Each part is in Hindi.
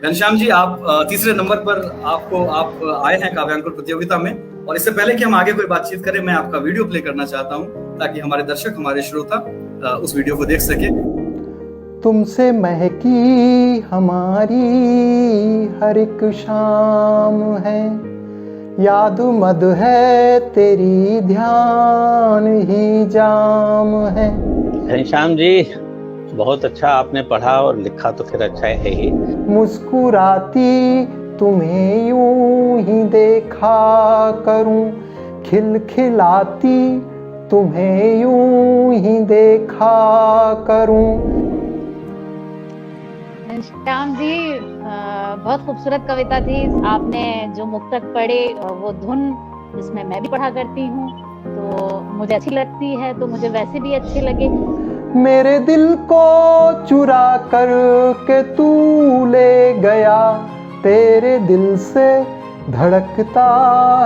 घनश्याम जी, आप तीसरे नंबर पर आप आए हैं काव्यांकुर प्रतियोगिता में। और इससे पहले कि हम आगे कोई बातचीत करें, मैं आपका वीडियो प्ले करना चाहता हूं ताकि हमारे दर्शक, हमारे श्रोता उस वीडियो को देख सके। तुमसे महकी हमारी हर एक शाम है, याद मद है तेरी, ध्यान ही जाम है। घनश्याम जी, बहुत अच्छा आपने पढ़ा और लिखा तो फिर अच्छा है ही। मुस्कुराती तुम्हें यूं ही देखा करूं, खिलखिलाती तुम्हें यूं ही देखा करूं। घनश्याम जी, बहुत खूबसूरत कविता थी। आपने जो मुक्तक पढ़े, वो धुन जिसमें मैं भी पढ़ा करती हूँ तो मुझे अच्छी लगती है, तो मुझे वैसे भी अच्छे लगे। मेरे दिल को चुरा कर के तू ले गया, तेरे दिल से धड़कता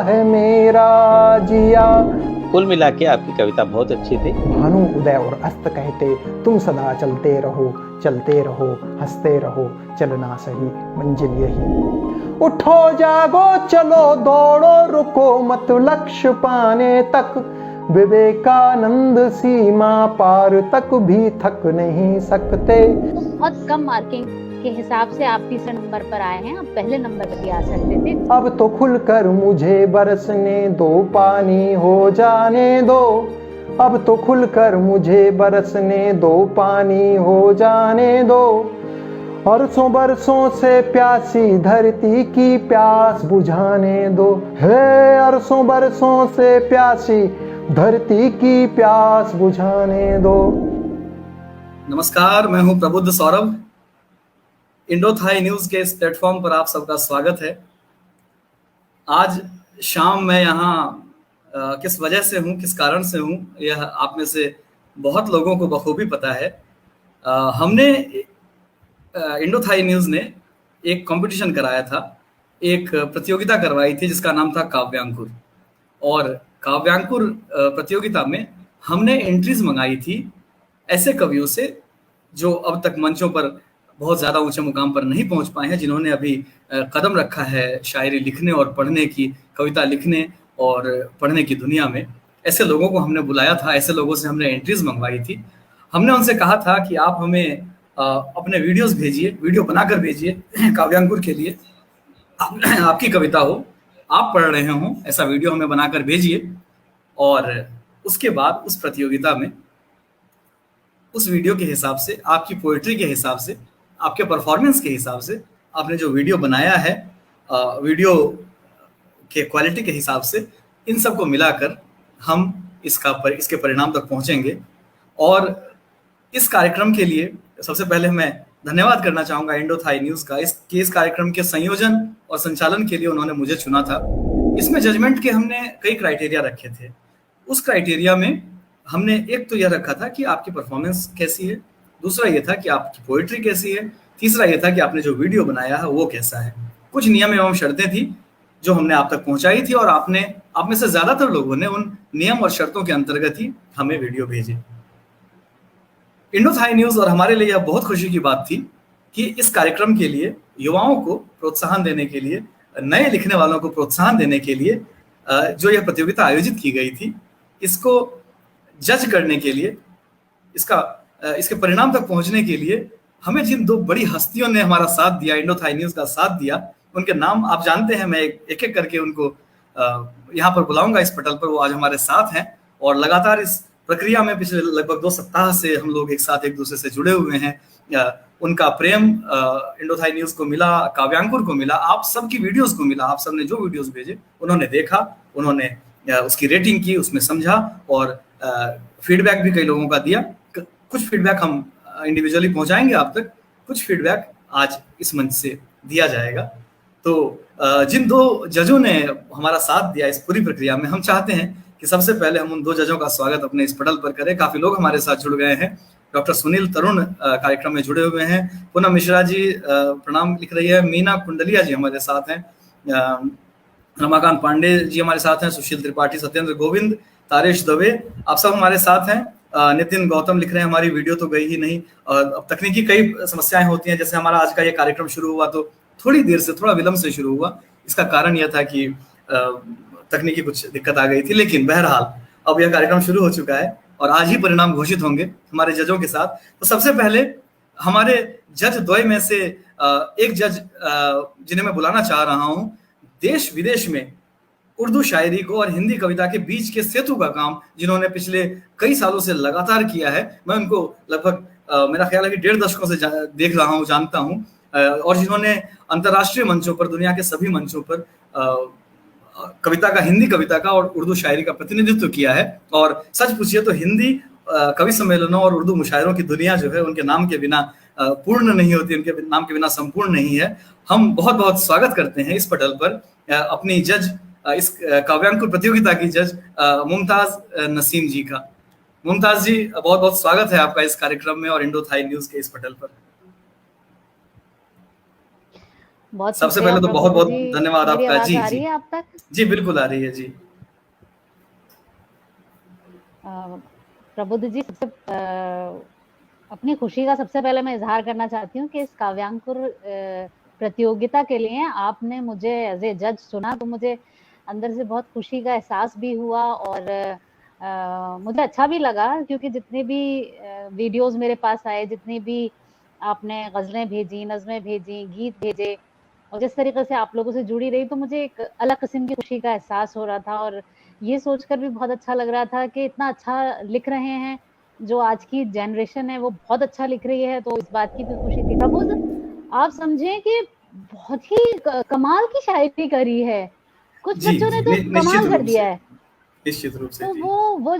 है मेरा जिया। कुल मिला के आपकी कविता बहुत अच्छी थी। भानु उदय और अस्त कहते, तुम सदा चलते रहो, चलते रहो, हंसते रहो, चलना सही मंजिल यही। उठो जागो चलो दौड़ो, रुको मत लक्ष्य पाने तक, विवेकानंद सीमा पार तक भी थक नहीं सकते। बहुत कम मार्किंग के हिसाब से आप तीसरे नंबर पर आए हैं, आप पहले नंबर पर भी आ सकते थे। अब तो खुलकर मुझे बरसने दो, पानी हो जाने दो। अब तो खुलकर मुझे बरसने दो, पानी हो जाने दो। अरसों बरसों से प्यासी धरती की प्यास बुझाने दो, हे अरसों बरसों से प्यासी धरती की प्यास बुझाने दो। नमस्कार, मैं हूं प्रबुद्ध सौरभ। इंडो थाई न्यूज के इस प्लेटफॉर्म पर आप सबका स्वागत है। आज शाम मैं यहाँ किस वजह से हूँ, किस कारण से हूँ, यह आप में से बहुत लोगों को बखूबी पता है। हमने इंडो थाई न्यूज ने एक कंपटीशन कराया था, एक प्रतियोगिता करवाई थी जिसका नाम था काव्यांकुर। और काव्यांकुर प्रतियोगिता में हमने एंट्रीज मंगाई थी ऐसे कवियों से जो अब तक मंचों पर बहुत ज़्यादा ऊंचे मुकाम पर नहीं पहुंच पाए हैं, जिन्होंने अभी कदम रखा है शायरी लिखने और पढ़ने की, कविता लिखने और पढ़ने की दुनिया में। ऐसे लोगों को हमने बुलाया था, ऐसे लोगों से हमने एंट्रीज मंगवाई थी। हमने उनसे कहा था कि आप हमें अपने वीडियोस भेजिए, वीडियो बनाकर भेजिए काव्यांकुर के लिए। आपकी कविता हो, आप पढ़ रहे हों, ऐसा वीडियो हमें बनाकर भेजिए। और उसके बाद उस प्रतियोगिता में उस वीडियो के हिसाब से, आपकी पोएट्री के हिसाब से, आपके परफॉर्मेंस के हिसाब से, आपने जो वीडियो बनाया है, वीडियो के क्वालिटी के हिसाब से, इन सब को मिलाकर हम इसके परिणाम तक पहुंचेंगे। और इस कार्यक्रम के लिए सबसे पहले मैं धन्यवाद करना चाहूंगा इंडो थाई न्यूज का। इस कार्यक्रम के संयोजन और संचालन के लिए उन्होंने मुझे चुना था। इसमें जजमेंट के हमने कई क्राइटेरिया रखे थे। उस क्राइटेरिया में हमने एक तो यह रखा था कि आपकी परफॉर्मेंस कैसी है, दूसरा यह था कि आपकी पोएट्री कैसी है, तीसरा यह था कि आपने जो वीडियो बनाया है वो कैसा है। कुछ नियम एवं शर्तें थी जो हमने आप तक पहुंचाई थी, और आप में से ज्यादातर लोगों ने उन नियम और शर्तों के अंतर्गत ही हमें वीडियो भेजे। इंडो थाई न्यूज और हमारे लिए यह बहुत खुशी की बात थी कि इस कार्यक्रम के लिए युवाओं को प्रोत्साहन देने के लिए, नए लिखने वालों को प्रोत्साहन देने के लिए जो यह प्रतियोगिता आयोजित की गई थी, इसको जज करने के लिए, इसके परिणाम तक पहुंचने के लिए हमें जिन दो बड़ी हस्तियों ने हमारा साथ दिया, इंडो थाई न्यूज का साथ दिया, उनके नाम आप जानते हैं। मैं एक एक करके उनको यहाँ पर बुलाऊंगा इस पटल पर। वो आज हमारे साथ हैं और लगातार इस प्रक्रिया में पिछले लगभग 2 सप्ताह से हम लोग एक साथ एक दूसरे से जुड़े हुए हैं। उनका प्रेम इंडो थाई न्यूज को मिला, काव्यांकुर को मिला, आप सबकी वीडियोस को मिला। आप सबने जो वीडियोस भेजे उन्होंने देखा, उन्होंने उसकी रेटिंग की, उसमें समझा और फीडबैक भी कई लोगों का दिया। कुछ फीडबैक हम इंडिविजुअली पहुंचाएंगे आप तक, कुछ फीडबैक आज इस मंच से दिया जाएगा। तो जिन 2 जजों ने हमारा साथ दिया इस पूरी प्रक्रिया में, हम चाहते हैं कि सबसे पहले हम उन 2 जजों का स्वागत अपने इस पटल पर करें। काफी लोग हमारे साथ जुड़ गए हैं। डॉक्टर सुनील तरुण कार्यक्रम में जुड़े हुए हैं। पूनम मिश्रा जी प्रणाम लिख रही है। मीना कुंडलिया जी हमारे साथ हैं। रमाकांत पांडे जी हमारे साथ हैं। सुशील त्रिपाठी, सत्येंद्र गोविंद, तारेश दवे, आप सब हमारे साथ हैं। नितिन गौतम लिख रहे हैं हमारी वीडियो तो गई ही नहीं। अब तकनीकी कई समस्याएं होती हैं, जैसे हमारा आज का ये कार्यक्रम शुरू हुआ तो थोड़ी देर से, थोड़ा विलंब से शुरू हुआ। इसका कारण यह था कि तकनीकी कुछ दिक्कत आ गई थी, लेकिन बहरहाल अब यह कार्यक्रम शुरू हो चुका है और आज ही परिणाम घोषित होंगे हमारे जजों के साथ। तो सबसे पहले हमारे जज द्वय में से एक जज जिन्हें मैं बुलाना चाह रहा हूं, देश विदेश में उर्दू शायरी को और हिंदी कविता के बीच के सेतु का काम जिन्होंने पिछले कई सालों से लगातार किया है। मैं उनको लगभग मेरा ख्याल है कि 1.5 दशकों से देख रहा हूँ, जानता हूँ, और जिन्होंने अंतर्राष्ट्रीय मंचों पर, दुनिया के सभी मंचों पर कविता का, हिंदी कविता का और उर्दू शायरी का प्रतिनिधित्व किया है। और सच पूछिए तो हिंदी कवि सम्मेलनों और उर्दू मुशायरों की दुनिया जो है उनके नाम के बिना पूर्ण नहीं होती, उनके नाम के बिना संपूर्ण नहीं है। हम बहुत बहुत स्वागत करते हैं इस पटल पर अपनी जज, इस काव्यांकुर प्रतियोगिता की जज मुमताज नसीम जी का। मुमताज जी, बहुत बहुत स्वागत है आपका इस कार्यक्रम में और इंडो थाई न्यूज के इस पटल पर। सबसे पहले तो बहुत बहुत धन्यवाद आपका। जी जी, आप तक? जी बिल्कुल आ रही है जी। प्रबुद्ध जी, सबसे अपनी खुशी का सबसे पहले मैं इजहार करना चाहती हूँ कि इस काव्यांकुर प्रतियोगिता के लिए आपने मुझे एज ए जज चुना, तो मुझे अंदर से बहुत खुशी का एहसास भी हुआ और मुझे अच्छा भी लगा, क्योंकि जितने भी वीडियोस मेरे पास आए, जितनी भी आपने गजलें भेजी, नज़में भेजी, गीत भेजे, और जिस तरीके से आप लोगों से जुड़ी रही, तो मुझे एक अलग किस्म की खुशी का एहसास हो रहा था। और ये सोचकर भी बहुत अच्छा लग रहा था कि इतना अच्छा लिख रहे हैं, जो आज की जनरेशन है वो बहुत अच्छा लिख रही है, तो इस बात की भी खुशी थी। प्रबुद्ध, आप समझें कि बहुत ही कमाल की शायरी करी है, कुछ बच्चों ने तो कमाल कर दिया है, निश्चित रूप से। तो वो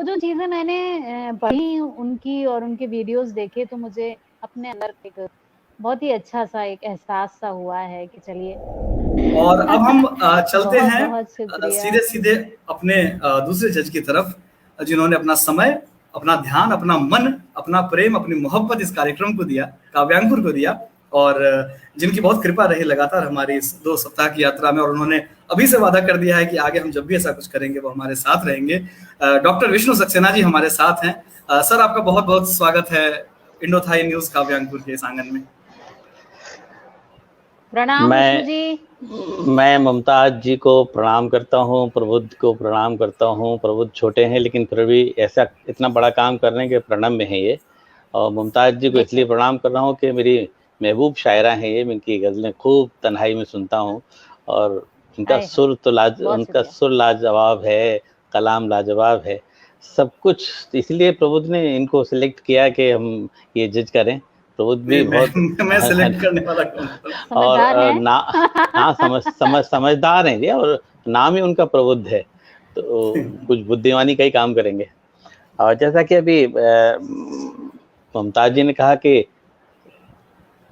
जो चीजें मैंने पढ़ी उनकी और उनके वीडियोस देखे, तो मुझे अपने अंदर एक बहुत ही अच्छा सा एक एहसास सा हुआ है कि चलिए। और अब हम चलते हैं बहुत सीधे सीधे अपने दूसरे जज की तरफ, जिन्होंने अपना समय, अपना ध्यान, अपना मन, अपना प्रेम, अपनी मोहब्बत इस कार्यक्रम को दिया, काव्यांकुर को दिया, और जिनकी बहुत कृपा रही लगातार हमारी इस 2 सप्ताह की यात्रा में, और उन्होंने अभी से वादा कर दिया है कि आगे हम जब भी ऐसा कुछ करेंगे वो हमारे साथ रहेंगे। डॉक्टर विष्णु सक्सेना जी हमारे साथ हैं। सर, आपका बहुत बहुत स्वागत है इंडो थाई न्यूज काव्यांकुर के इस आंगन में। प्रणाम विष्णु जी। मैं मुमताज जी को प्रणाम करता हूँ, प्रबुद्ध को प्रणाम करता हूँ। प्रबुद्ध छोटे हैं लेकिन फिर भी ऐसा इतना बड़ा काम करने के प्रणम्य है ये। और मुमताज जी को इसलिए प्रणाम कर रहा हूँ कि मेरी महबूब शायरा हैं ये, इनकी गज़लें खूब तन्हाई में सुनता हूँ, और उनका सुर तो उनका सुर लाजवाब है, कलाम लाजवाब है, सब कुछ। इसलिए प्रबुद्ध ने इनको सिलेक्ट किया कि हम ये जज करें। प्रबुद्ध भी बहुत मैं सिलेक्ट करने वाला और समझदार हैं जी, और नाम ही उनका प्रबुद्ध है, तो कुछ बुद्धिमानी का ही काम करेंगे। और जैसा कि अभी मुमताज जी ने कहा कि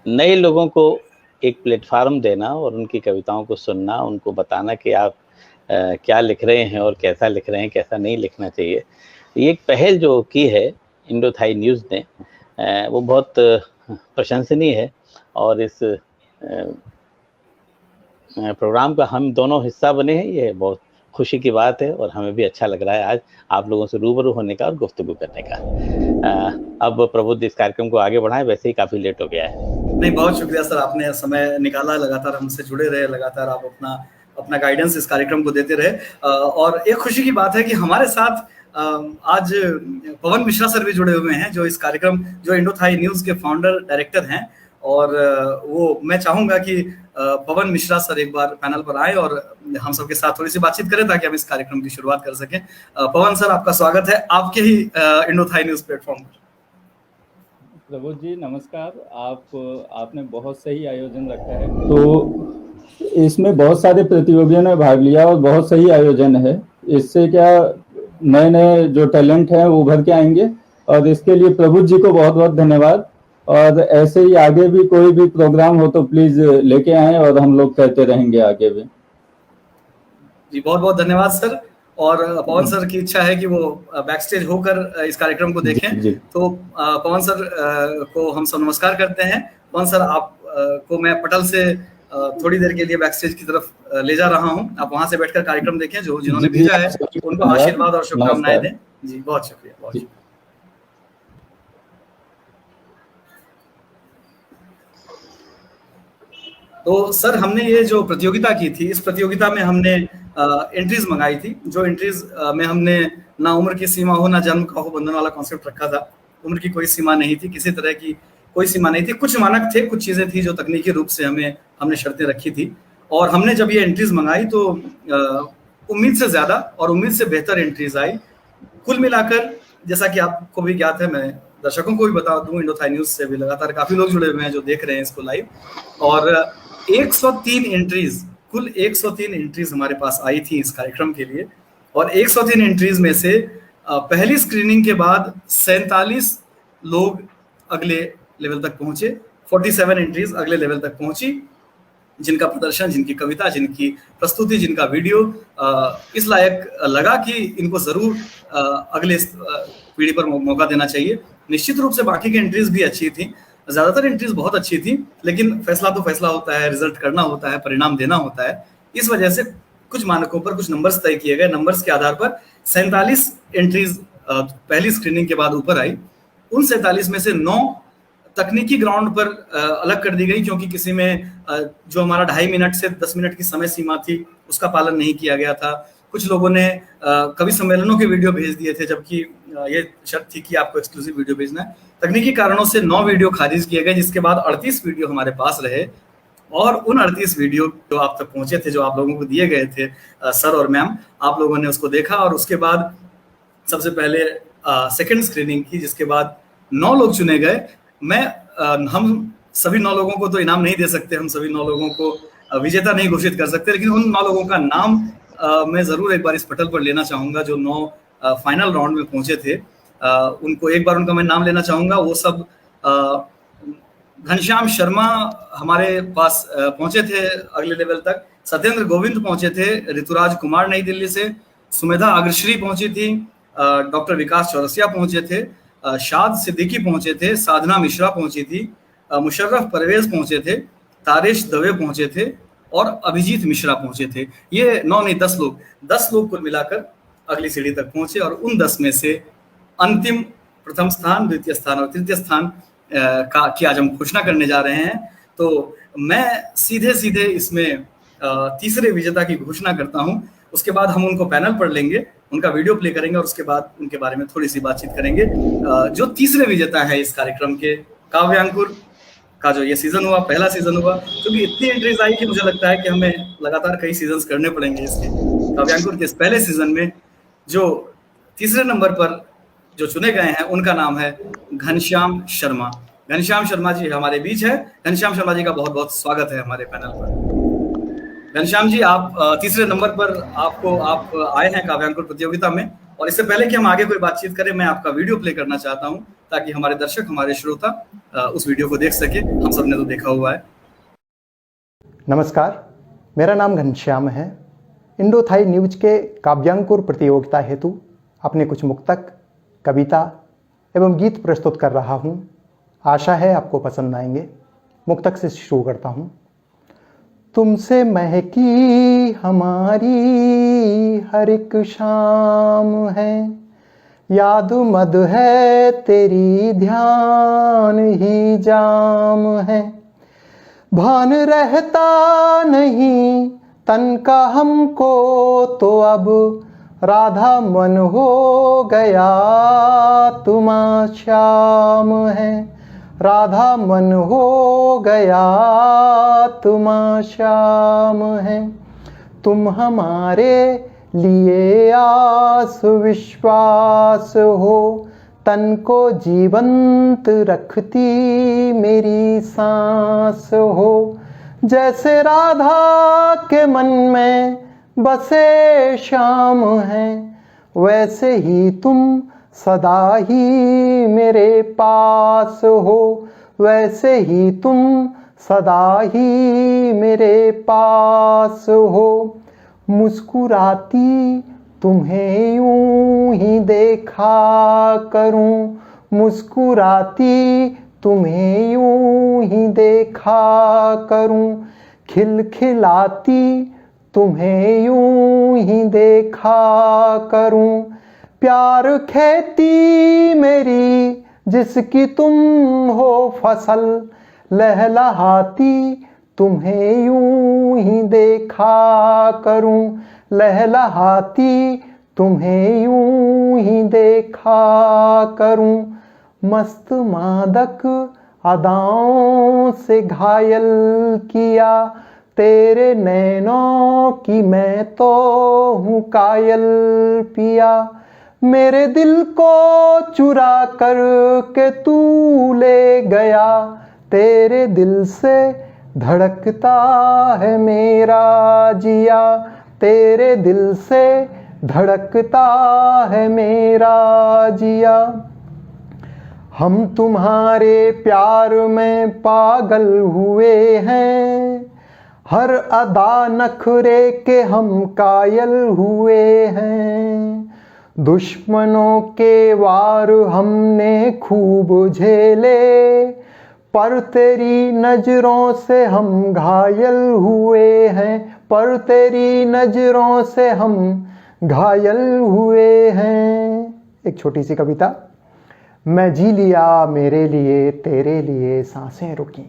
नए लोगों को एक प्लेटफार्म देना और उनकी कविताओं को सुनना, उनको बताना कि आप क्या लिख रहे हैं और कैसा लिख रहे हैं, कैसा नहीं लिखना चाहिए। ये एक पहल जो की है इंडो थाई न्यूज़ ने, वो बहुत प्रशंसनीय है, और इस प्रोग्राम का हम दोनों हिस्सा बने हैं, ये बहुत खुशी की बात है, और हमें भी अच्छा लग रहा है आज आप लोगों से रूबरू होने का और गुफ्तगू करने का। अब प्रबुद्ध इस कार्यक्रम को आगे बढ़ाएं, वैसे ही काफ़ी लेट हो गया है। नहीं, बहुत शुक्रिया सर, आपने समय निकाला, लगातार हमसे जुड़े रहे, लगातार आप अपना गाइडेंस इस कार्यक्रम को देते रहे। और एक खुशी की बात है कि हमारे साथ आज पवन मिश्रा सर भी जुड़े हुए हैं, जो इस कार्यक्रम, जो इंडो थाई न्यूज़ के फाउंडर डायरेक्टर हैं, और वो मैं चाहूँगा कि पवन मिश्रा सर एक बार पैनल पर आए और हम सबके साथ थोड़ी सी बातचीत करें, ताकि हम इस कार्यक्रम की शुरुआत कर सकें। पवन सर, आपका स्वागत है आपके ही इंडो थाई न्यूज़ प्लेटफॉर्म पर। प्रबुद्ध जी नमस्कार। आपने बहुत सही आयोजन रखा है, तो इसमें बहुत सारे प्रतियोगियों ने भाग लिया और बहुत सही आयोजन है। इससे क्या नए नए जो टैलेंट हैं वो उभर के आएंगे, और इसके लिए प्रबुद्ध जी को बहुत बहुत धन्यवाद। और ऐसे ही आगे भी कोई भी प्रोग्राम हो तो प्लीज लेके आएं, और हम लोग कहते रहेंगे आगे भी। जी बहुत बहुत धन्यवाद सर। और पवन सर की इच्छा है कि वो बैक स्टेज होकर इस कार्यक्रम को देखें। जी। तो पवन सर को हम सब नमस्कार करते हैं। पवन सर, आप को मैं पटल से थोड़ी देर के लिए बैक स्टेज की तरफ ले जा रहा हूं। आप वहां से बैठकर कार्यक्रम देखें। जो जिन्होंने भेजा है उनको आशीर्वाद और शुभकामनाएं दें। जी बहुत शुक्रिया, बहुत शुक्रिया। तो सर हमने ये जो प्रतियोगिता की थी, इस प्रतियोगिता में हमने एंट्रीज मंगाई थी, जो एंट्रीज में हमने ना उम्र की सीमा हो ना जन्म का हो बंधन वाला कॉन्सेप्ट रखा था। उम्र की कोई सीमा नहीं थी, किसी तरह की कोई सीमा नहीं थी। कुछ मानक थे, कुछ चीज़ें थी जो तकनीकी रूप से हमने शर्तें रखी थी। और हमने जब ये एंट्रीज मंगाई तो उम्मीद से ज़्यादा और उम्मीद से बेहतर एंट्रीज आई। कुल मिलाकर जैसा कि आपको भी ज्ञात है, मैं दर्शकों को भी बता दूं, इंडो थाई न्यूज़ से भी लगातार काफ़ी लोग जुड़े हुए हैं जो देख रहे हैं इसको लाइव। और 103 एंट्रीज, कुल 103 एंट्रीज हमारे पास आई थी इस कार्यक्रम के लिए। और 103 एंट्रीज में से पहली स्क्रीनिंग के बाद 47 लोग अगले लेवल तक पहुंचे। 47 एंट्रीज अगले लेवल तक पहुंची, जिनका प्रदर्शन, जिनकी कविता, जिनकी प्रस्तुति, जिनका वीडियो इस लायक लगा कि इनको जरूर अगले पीढ़ी पर मौका देना चाहिए। निश्चित रूप से बाकी की एंट्रीज भी अच्छी थी, ज्यादातर एंट्रीज बहुत अच्छी थी, लेकिन फैसला तो फैसला होता है, रिजल्ट करना होता है, परिणाम देना होता है। इस वजह से कुछ मानकों पर कुछ नंबर्स तय किए गए। नंबर्स के आधार पर 47 एंट्रीज पहली स्क्रीनिंग के बाद ऊपर आई। उन 47 में से 9 तकनीकी ग्राउंड पर अलग कर दी गई, क्योंकि किसी में जो हमारा 2.5 मिनट से 10 मिनट की समय सीमा थी उसका पालन नहीं किया गया था। कुछ लोगों ने कवि सम्मेलनों के वीडियो भेज दिए थे, जबकि ये शर्त थी कि आपको एक्सक्लूसिव वीडियो भेजना है। तकनीकी कारणों से 9 वीडियो खारिज किए गए, जिसके बाद 38 वीडियो हमारे पास रहे। और उन 38 वीडियो जो आप तक पहुंचे थे, जो आप लोगों को दिए गए थे सर और मैम, आप लोगों ने उसको देखा। और उसके बाद सबसे पहले सेकंड स्क्रीनिंग की, जिसके बाद 9 लोग चुने गए। हम सभी 9 लोगों को तो इनाम नहीं दे सकते, हम सभी 9 लोगों को विजेता नहीं घोषित कर सकते, लेकिन उन 9 लोगों का नाम मैं जरूर एक बार इस पटल पर लेना चाहूंगा जो 9 फाइनल राउंड में पहुंचे थे। उनको एक बार उनका मैं नाम लेना चाहूंगा। वो सब घनश्याम शर्मा हमारे पास पहुंचे थे अगले लेवल तक। सत्येंद्र गोविंद पहुंचे थे ऋतुराज कुमार नई दिल्ली से। सुमेधा अग्रश्री पहुंची थी। डॉक्टर विकास चौरसिया पहुंचे थे। शाद सिद्दीकी पहुंचे थे। साधना मिश्रा पहुंची थी। मुशर्रफ परवेज पहुंचे थे। तारेश दवे पहुंचे थे और अभिजीत मिश्रा पहुंचे थे। ये 9 नहीं 10 लोग कुल मिलाकर अगली सीढ़ी तक पहुंचे। और उन 10 में से अंतिम प्रथम स्थान, द्वितीय स्थान और तृतीय स्थान की आज हम घोषणा करने जा रहे हैं। तो मैं सीधे इसमें तीसरे विजेता की घोषणा करता हूं। उसके बाद हम उनको पैनल पर लेंगे, उनका वीडियो प्ले करेंगे और उसके बाद उनके बारे में थोड़ी सी बातचीत करेंगे। जो तीसरे विजेता है इस कार्यक्रम के, काव्यांकुर का जो ये सीजन हुआ, पहला सीजन हुआ, क्योंकि इतनी एंट्रीज आई कि मुझे लगता है कि हमें लगातार कई सीजन करने पड़ेंगे इसके। काव्यांकुर के इस पहले सीजन में जो तीसरे नंबर पर जो चुने गए हैं, उनका नाम है घनश्याम शर्मा। घनश्याम शर्मा जी हमारे बीच है। घनश्याम शर्मा जी का बहुत बहुत स्वागत है हमारे पैनल पर। घनश्याम जी, आप तीसरे नंबर पर आप आए हैं काव्यांकुर प्रतियोगिता में। और इससे पहले कि हम आगे कोई बातचीत करें, मैं आपका वीडियो प्ले करना चाहता हूं, ताकि हमारे दर्शक, हमारे श्रोता उस वीडियो को देख सके। हम सब ने तो देखा हुआ है। नमस्कार, मेरा नाम घनश्याम है। इंडो थाई न्यूज़ के काव्यांकुर प्रतियोगिता हेतु अपने कुछ मुक्तक, कविता एवं गीत प्रस्तुत कर रहा हूँ। आशा है आपको पसंद आएंगे। मुक्तक से शुरू करता हूँ। तुमसे महकी हमारी हर एक शाम है, याद मद है तेरी ध्यान ही जाम है। भान रहता नहीं तन का हमको तो अब राधा मन हो गया तुम श्याम है। राधा मन हो गया तुम श्याम है। तुम हमारे लिए आस विश्वास हो, तन को जीवंत रखती मेरी सांस हो। जैसे राधा के मन में बसे श्याम है, वैसे ही तुम सदा ही मेरे पास हो। वैसे ही तुम सदा ही मेरे पास हो। मुस्कुराती तुम्हें यूं ही देखा करूं, मुस्कुराती तुम्हें यूं ही देखा करूं। खिलखिलाती तुम्हें यूं ही देखा करूं। प्यार खेती मेरी जिसकी तुम हो फसल, लहलहाती तुम्हें यूं ही देखा करूं, लहलहाती तुम्हें यूं ही देखा करूं। मस्त मादक अदाओं से घायल किया, तेरे नैनों की मैं तो हूँ कायल पिया। मेरे दिल को चुरा कर के तू ले गया, तेरे दिल से धड़कता है मेरा जिया, तेरे दिल से धड़कता है मेरा जिया। हम तुम्हारे प्यार में पागल हुए हैं, हर अदा नखरे के हम कायल हुए हैं। दुश्मनों के वार हमने खूब झेले, पर तेरी नजरों से हम घायल हुए हैं, पर तेरी नजरों से हम घायल हुए हैं। एक छोटी सी कविता। मैं जी लिया मेरे लिए तेरे लिए सांसें रुकी,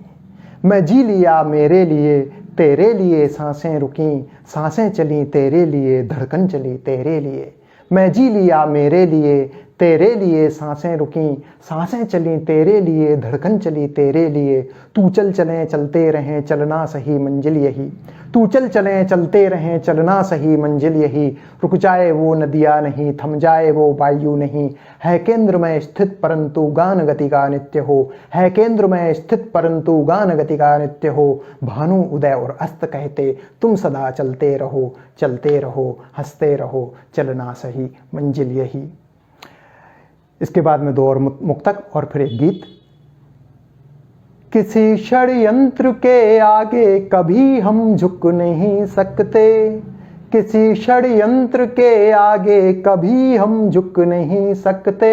मैं जी लिया मेरे लिए तेरे लिए सांसें रुकी, सांसें चली तेरे लिए धड़कन चली तेरे लिए। मैं जी लिया मेरे लिए तेरे लिए सांसें रुकी, सांसें चली तेरे लिए धड़कन चली तेरे लिए। तू चल चलें चलते रहें चलना सही मंजिल यही, तू चल चलें चलते रहें चलना सही मंजिल यही। रुक जाए वो नदियाँ नहीं, थम जाए वो वायु नहीं, है केंद्र में स्थित परंतु गान गति का नित्य हो, है केंद्र में स्थित परंतु गान गति का नित्य हो। भानु उदय और अस्त कहते तुम सदा चलते रहो, चलते रहो हंसते रहो चलना सही मंजिल यही। इसके बाद में 2 और मुक्तक और फिर एक गीत। किसी षड्यंत्र के आगे कभी हम झुक नहीं सकते, किसी षड्यंत्र के आगे कभी हम झुक नहीं सकते।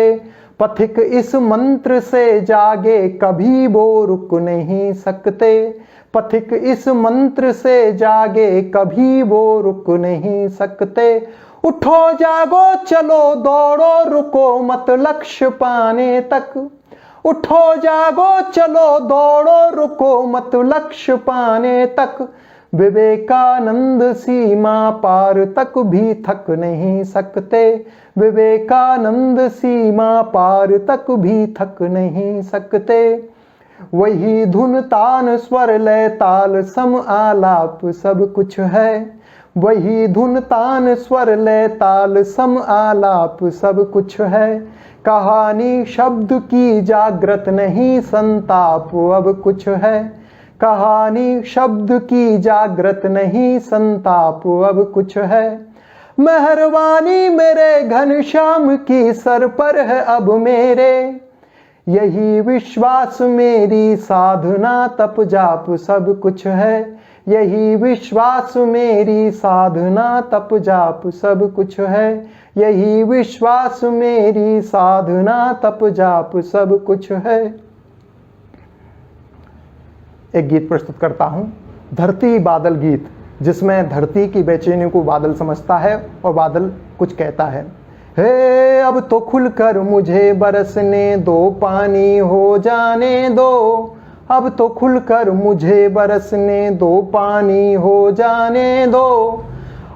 पथिक इस मंत्र से जागे कभी वो रुक नहीं सकते, पथिक इस मंत्र से जागे कभी वो रुक नहीं सकते। उठो जागो चलो दौड़ो रुको मत लक्ष्य पाने तक, उठो जागो चलो दौड़ो रुको मत लक्ष्य पाने तक। विवेकानंद सीमा पार तक भी थक नहीं सकते, विवेकानंद सीमा पार तक भी थक नहीं सकते। वही धुन तान स्वर लय ताल सम आलाप सब कुछ है, वही धुन तान स्वर लय ताल सम आलाप सब कुछ है। कहानी शब्द की जागृत नहीं संताप अब कुछ है, कहानी शब्द की जागृत नहीं संताप अब कुछ है। मेहरबानी मेरे घनश्याम की सर पर है अब मेरे, यही विश्वास मेरी साधना तप जाप सब कुछ है, यही विश्वास मेरी साधना तप जाप सब कुछ है, यही विश्वास मेरी साधना तप जाप सब कुछ है। एक गीत प्रस्तुत करता हूं, धरती बादल गीत, जिसमें धरती की बेचैनी को बादल समझता है और बादल कुछ कहता है। हे अब तो खुलकर मुझे बरसने दो, पानी हो जाने दो, अब तो खुलकर मुझे बरसने दो, पानी हो जाने दो।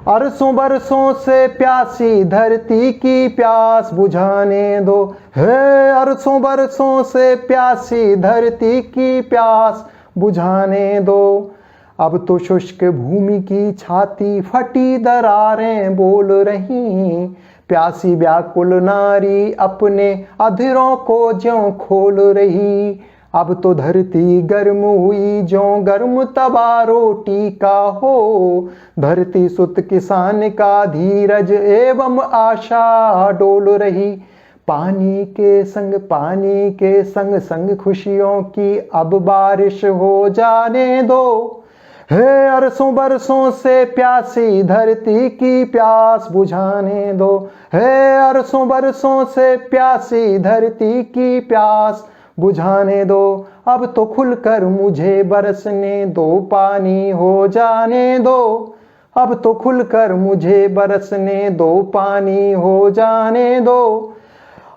अरसों बरसों से प्यासी धरती की प्यास बुझाने दो, हे अरसों बरसों से प्यासी धरती की प्यास बुझाने दो। अब तो शुष्क भूमि की छाती फटी दरारें बोल रही, प्यासी व्याकुल नारी अपने अधरों को ज्यों खोल रही। अब तो धरती गर्म हुई ज्यों गर्म तवा रोटी का हो, धरती सुत किसान का धीरज एवं आशा डोल रही। पानी के संग संग खुशियों की अब बारिश हो जाने दो, हे अरसों बरसों से प्यासी धरती की प्यास बुझाने दो, हे अरसों बरसों से प्यासी धरती की प्यास बुझाने दो। अब तो खुलकर मुझे बरसने दो, पानी हो जाने दो, अब तो खुलकर मुझे बरसने दो, पानी हो जाने दो।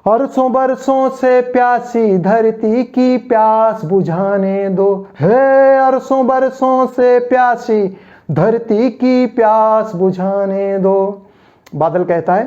अरसों बरसों से प्यासी धरती की प्यास बुझाने दो, है अरसों बरसों से प्यासी धरती की प्यास बुझाने दो। बादल कहता है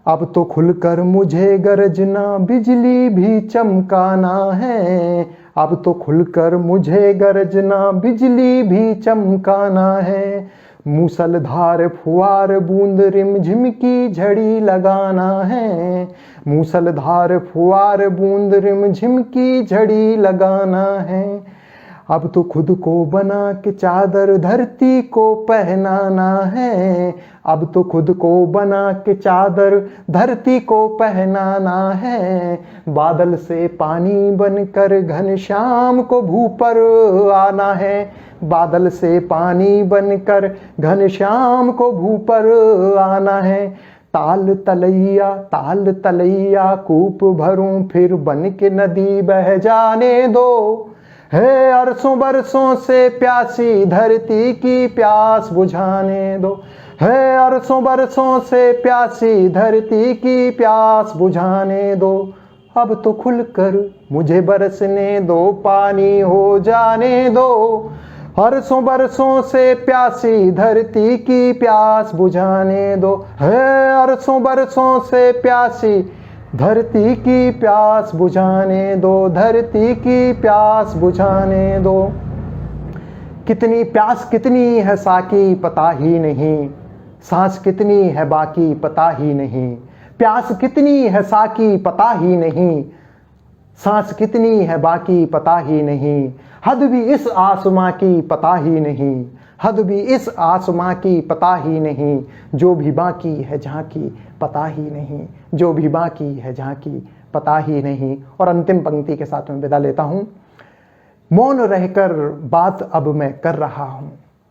अब तो खुलकर मुझे गरजना बिजली भी चमकाना है, अब तो खुलकर मुझे गरजना बिजली भी चमकाना है। मूसलधार फुहार बूंद रिमझिम की झड़ी लगाना है, मूसलधार फुहार बूंद रिमझिम की झड़ी लगाना है। अब तो खुद को बना के चादर धरती को पहनाना है, अब तो खुद को बना के चादर धरती को पहनाना है। बादल से पानी बनकर घनश्याम को भू पर आना है, बादल से पानी बनकर घनश्याम को भू पर आना है। ताल तलैया कूप भरूं फिर बन के नदी बह जाने दो, है अरसों बरसों से प्यासी धरती की प्यास बुझाने दो, है अरसों बरसों से प्यासी धरती की प्यास बुझाने दो। अब तो खुलकर मुझे बरसने दो, पानी हो जाने दो, अरसों बरसों से प्यासी धरती की प्यास बुझाने दो, है अरसों बरसों से प्यासी धरती की प्यास बुझाने दो, धरती की प्यास बुझाने दो। कितनी प्यास कितनी है साकी पता ही नहीं, सांस कितनी है बाकी पता ही नहीं। प्यास कितनी है साकी पता ही नहीं, सांस कितनी है बाकी पता ही नहीं। हद भी इस आसमां की पता ही नहीं, हद भी इस आसमां की पता ही नहीं। जो भी बाकी है झांकी पता ही नहीं, जो भी बाकी है झांकी पता ही नहीं। और अंतिम पंक्ति के साथ में विदा लेता हूँ। मौन रहकर बात अब मैं कर रहा हूँ,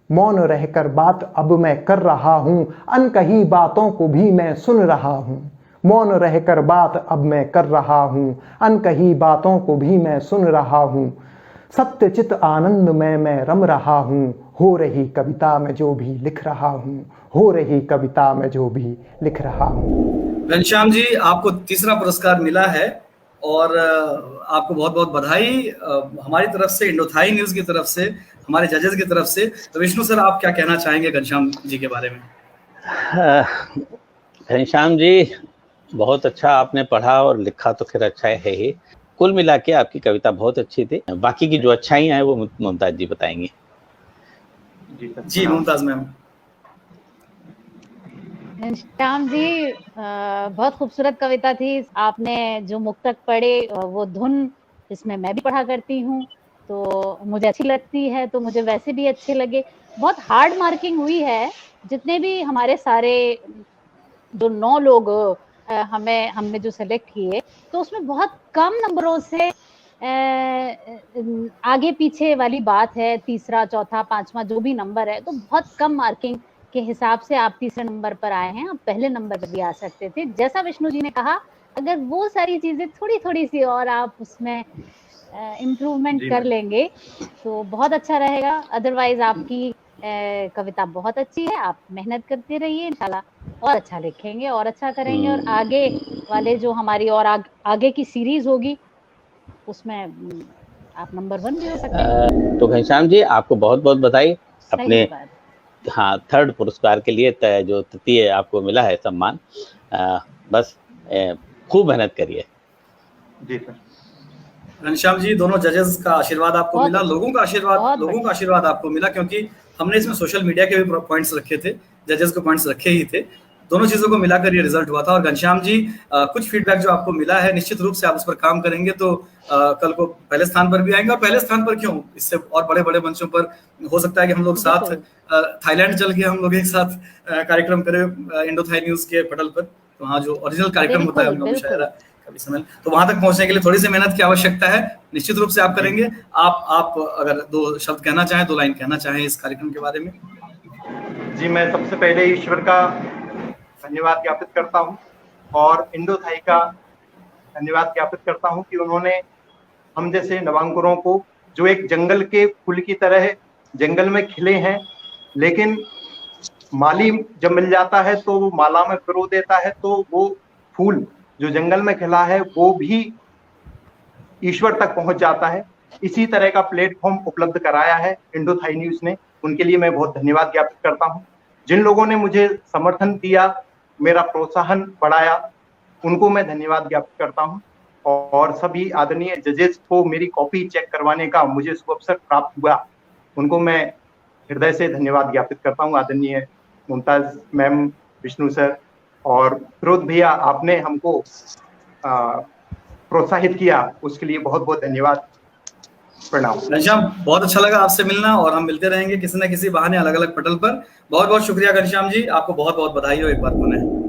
मौन रहकर बात अब मैं कर रहा हूँ, अनकही बातों को भी मैं सुन रहा हूँ। मौन रहकर बात अब मैं कर रहा हूँ, अनकही बातों को भी मैं सुन रहा हूँ। सत्यचित आनंद में मैं रम रहा हूँ, हो रही कविता में जो भी लिख रहा हूँ, हो रही कविता में जो भी लिख रहा हूँ। घनश्याम जी, आपको तीसरा पुरस्कार मिला है और आपको बहुत बहुत बधाई हमारी तरफ से, इंडोथाई न्यूज़ की तरफ से, हमारे जजेस की तरफ से। तो विष्णु सर, आप क्या कहना चाहेंगे घनश्याम जी के बारे में? घनश्याम जी, बहुत अच्छा आपने पढ़ा और लिखा तो खैर अच्छा है ही। कुल मिला के आपकी कविता बहुत अच्छी थी। बाकी की जो अच्छाइयाँ हैं वो मुमताज जी बताएंगी। जी मुमताज मैम। घनश्याम जी, बहुत खूबसूरत कविता थी। आपने जो मुक्तक पढ़े वो धुन इसमें मैं भी पढ़ा करती हूँ तो मुझे अच्छी लगती है, तो मुझे वैसे भी अच्छे लगे। बहुत हार्ड मार्किंग हुई है। जितने भी हमारे सारे जो 9 लोग हमने जो सेलेक्ट किए, तो उसमें बहुत कम नंबरों से आगे पीछे वाली बात है। तीसरा, चौथा, पांचवा जो भी नंबर है, तो बहुत कम मार्किंग के हिसाब से आप तीसरे नंबर पर आए हैं। आप पहले नंबर पर भी आ सकते थे। जैसा विष्णु जी ने कहा, अगर वो सारी चीजें थोड़ी सी और आप उसमें इम्प्रूवमेंट कर लेंगे तो बहुत अच्छा रहेगा। अदरवाइज आपकी कविता बहुत अच्छी है। आप मेहनत करते रहिए, इंशाल्लाह और अच्छा लिखेंगे और अच्छा करेंगे। और आगे वाले जो हमारी और आगे की सीरीज होगी उसमें आप नंबर 1 भी हो सकते हैं। तो घनश्याम जी, आपको बहुत बहुत बधाई अपने थर्ड पुरस्कार के लिए। जो तृतीय आपको मिला है सम्मान, बस खूब मेहनत करिए। जी सर। घनश्याम जी, दोनों जजेस का आशीर्वाद आपको मिला, लोगों का आशीर्वाद आपको मिला, क्योंकि हमने इसमें सोशल मीडिया के भी पॉइंट्स रखे थे, जजेस के पॉइंट्स रखे ही थे। दोनों चीजों को मिलाकर ये रिजल्ट हुआ था। और घनश्याम जी, कुछ फीडबैक जो आपको मिला है, निश्चित रूप से आप उस पर काम करेंगे तो कल को पहले स्थान पर भी आएंगे। और पहले स्थान पर क्यों, इससे और बड़े बड़े मंचों पर हो सकता है कि हम लोग साथ थाईलैंड चल के हम लोग एक साथ कार्यक्रम करें इंडोथाई न्यूज के पटल पर। तो वहाँ जो ओरिजिनल कार्यक्रम होता है उनका मुशायरा कभी समय, तो वहां तक पहुंचने के लिए थोड़ी सी मेहनत की आवश्यकता है। निश्चित रूप से आप करेंगे। आप अगर 2 शब्द कहना चाहें, 2 लाइन कहना चाहें इस कार्यक्रम के बारे में। जी, मैं सबसे पहले ईश्वर का धन्यवाद ज्ञापित करता हूं और इंडोथाई का धन्यवाद ज्ञापित करता हूं कि उन्होंने हम जैसे नवांकुरों को, जो एक जंगल के फूल की तरह जंगल में खिले हैं, लेकिन माली जब मिल जाता है तो वो माला में पिरो देता है, तो वो फूल जो जंगल में खिला है वो भी ईश्वर तक पहुंच जाता है। इसी तरह का प्लेटफॉर्म उपलब्ध कराया है इंडो थाई न्यूज ने, उनके लिए मैं बहुत धन्यवाद ज्ञापित करता हूं। जिन लोगों ने मुझे समर्थन दिया, मेरा प्रोत्साहन बढ़ाया, उनको मैं धन्यवाद ज्ञापित करता हूं। और सभी आदरणीय जजेस को मेरी कॉपी चेक करवाने का मुझे सुअवसर प्राप्त हुआ, उनको मैं हृदय से धन्यवाद ज्ञापित करता हूं। आदरणीय मुमताज मैम, विष्णु सर और फिरोज भैया, आपने हमको प्रोत्साहित किया, उसके लिए बहुत बहुत धन्यवाद। प्रणाम। घनश्याम, बहुत अच्छा लगा आपसे मिलना और हम मिलते रहेंगे किसी न किसी बहाने अलग अलग पटल पर। बहुत बहुत शुक्रिया घनश्याम जी, आपको बहुत बहुत बधाई हो एक बार पुनः।